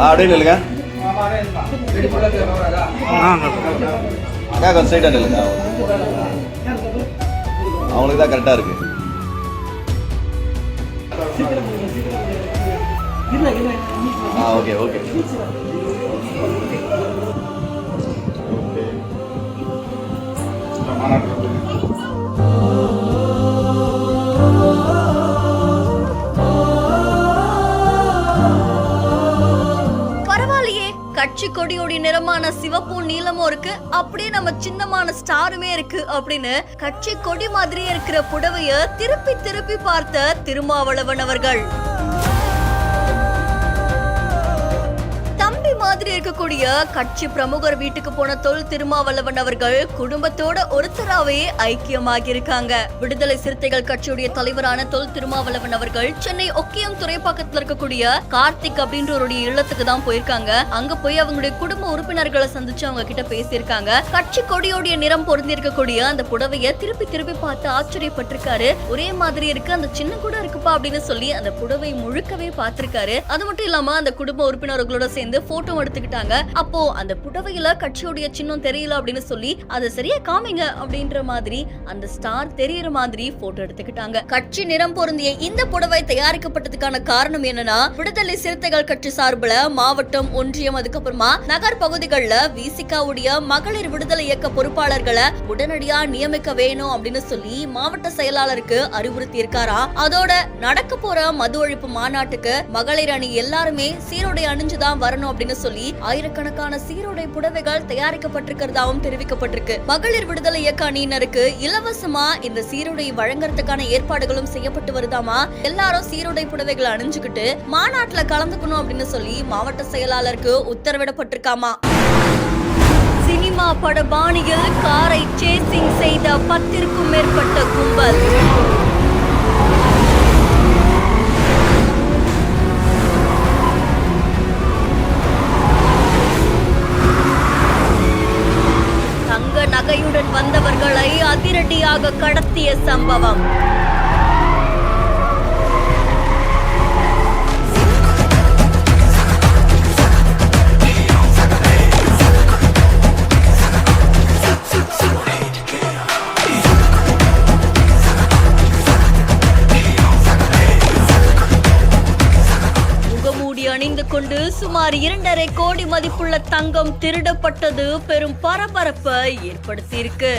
அப்படியே இல்லைங்க கொஞ்சம் ஸ்ட்ரைட்டாக இல்லைங்க அவங்களுக்கு தான் கரெக்டாக இருக்கு. ஓகே ஓகே கட்சி கொடியோட நிறமான சிவப்பும் நீலமும் இருக்கு, அப்படியே நம்ம சின்னமான ஸ்டாருமே இருக்கு அப்படின்னு கட்சி கொடி மாதிரியே இருக்கிற புடவைய திருப்பி திருப்பி பார்த்த திருமாவளவன் அவர்கள் மாதிரி இருக்கக்கூடிய கட்சி பிரமுகர் வீட்டுக்கு போன தொல் திருமாவளவன் அவர்கள் குடும்பத்தோட ஒருத்தராவே ஐக்கியமாகி இருக்காங்க. விடுதலை சிறுத்தைகள் கட்சியுடைய தலைவரான தொல் திருமாவளவன் அவர்கள் சென்னை ஒக்கியம் துறைப்பாக்கத்துல இருக்கக்கூடிய கார்த்திக் அப்படின்றவருடைய இல்லத்துக்கு தான் போயிருக்காங்க. அங்க போய் அவங்களுடைய குடும்ப உறுப்பினர்களை சந்திச்சு அவங்க கிட்ட பேசியிருக்காங்க. கட்சி கொடியோடைய நிறம் பொருந்தி இருக்கக்கூடிய அந்த புடவைய திருப்பி திருப்பி பார்த்து ஆச்சரியப்பட்டிருக்காரு. ஒரே மாதிரி இருக்கு, அந்த சின்ன கூட இருக்குப்பா அப்படின்னு சொல்லி அந்த புடவை முழுக்கவே பார்த்திருக்காரு. அது மட்டும் இல்லாம அந்த குடும்ப உறுப்பினர்களோட சேர்ந்து போட்டோ எடுத்துக்கிட்டாங்க. அப்போ அந்த புடவையில கட்சியோட சின்னம் தெரியல அப்படின்னு சொல்லி அதை சரியா காமிங்க அப்படின்ற மாதிரி அந்த ஸ்டார் தெரியற மாதிரி போட்டோ எடுத்துக்கிட்டாங்க. கட்சி நிறம் பொருந்திய இந்த புடவை தயாரிக்கப்பட்டதுக்கான காரணம் என்னன்னா, விடுதலை சிறுத்தைகள் கட்சி சார்பில் மாவட்டம், ஒன்றியம், அதுக்கப்புறமா நகர் பகுதிகளில் விசிகாவுடைய மகளிர் விடுதலை இயக்க பொறுப்பாளர்களை உடனடியா நியமிக்க வேணும் அப்படின்னு சொல்லி மாவட்ட செயலாளருக்கு அறிவுறுத்தி இருக்காரா. அதோட நடக்க போற மது ஒழிப்பு மாநாட்டுக்கு மகளிர் அணி எல்லாருமே சீருடை அணிஞ்சுதான் வரணும் அப்படின்னு சொல்லி ஆயிரக்கணக்கான சீருடை புடவைகள் தயாரிக்கப்பட்டிருக்கிறதாவும் தெரிவிக்கப்பட்டிருக்கு. மகளிர் விடுதலை இயக்க அணியினருக்கு இலவசமா இந்த சீருடை வழங்குறதுக்கான ஏற்பாடுகளும் செய்யப்பட்டு வருதாமா. எல்லாரும் சீருடை புடவைகளை அணிஞ்சுக்கிட்டு மாநாட்டுல கலந்துக்கணும் அப்படின்னு சொல்லி மாவட்ட செயலாளருக்கு உத்தரவிடப்பட்டிருக்காமா. சினிமா பட பாணியில் காரை சேசிங் செய்த 10க்கும் மேற்பட்ட கும்பல். நகையுடன் வந்தவர்களை அதிரடியாக கடத்திய சம்பவம். அணிந்து கொண்டு சுமார் 2.5 கோடி மதிப்புள்ள தங்கம் திருடப்பட்டது பெரும் பரபரப்பை ஏற்படுத்தியிருக்கு.